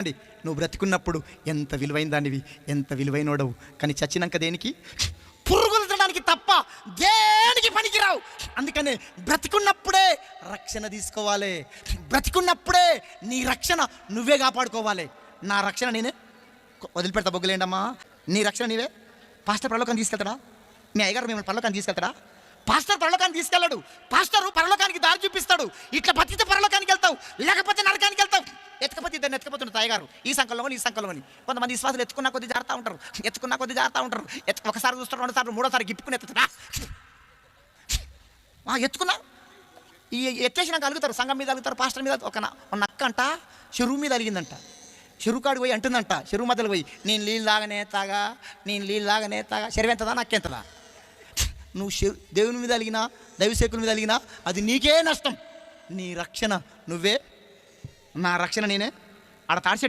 అండి, నువ్వు బ్రతికున్నప్పుడు ఎంత విలువైన దానివి, ఎంత విలువైనోడవు. కానీ చచ్చినాక దేనికి? పురుగులు తినడానికి తప్ప దేనికి పనికిరావు. అందుకనే బ్రతికున్నప్పుడే రక్షణ తీసుకోవాలి. బ్రతికున్నప్పుడే నీ రక్షణ నువ్వే కాపాడుకోవాలి. నా రక్షణ నేనే వదిలిపెడతా, బొగ్గులేండమ్మా. నీ రక్షణ నీవే. పాస్టర్ పరలోకానికి తీసుకెళ్తాడా? మీ అయ్యగారు మిమ్మల్ని పరలోకానికి తీసుకెళ్తాడా? పాస్టర్ పరలోకానికి తీసుకెళ్ళాడు. పాస్టరు పరలోకానికి దారి చూపిస్తాడు. ఇట్లా బతికితే పరలోకానికి వెళ్తావు, లేకపోతే నరకానికి వెళ్తావు. ఎత్తుకపోతే ఇద్దరిని ఎత్తుకపోతుంటారు తాయగారు, ఈ సంకల్లోని ఈ సంకల్లోని. కొంతమంది విశ్వాసాలు ఎత్తుకున్న కొద్ది జారుతూ ఉంటారు, ఎత్తుకున్న కొద్ది జారుతూ ఉంటారు. ఒకసారి చూస్తారు, రెండోసారి మూడోసారి గిప్పుకుని ఎత్తుతా ఎత్తుకున్నా ఈ ఎత్తేసినాక అలుగుతారు. సంఘం మీద అలుగుతారు, పాస్టర్ మీద. ఒక నక్క అంట చెరువు మీద అలిగిందంట. చెరువు కాడికి పోయి అంటుందంట, చెరువు మధ్యలో పోయి, నేను నీళ్ళు లాగానే తాగా, నేను నీళ్ళు లాగానే తాగా. చెరువు ఎంతదా నక్కెంతదా? నువ్వు దేవుని మీద అలిగినా, దైవసేకుల మీద అలిగినా అది నీకే నష్టం. నీ రక్షణ నువ్వే, నా రక్షణ నేనే. ఆడ తాడిచెట్టు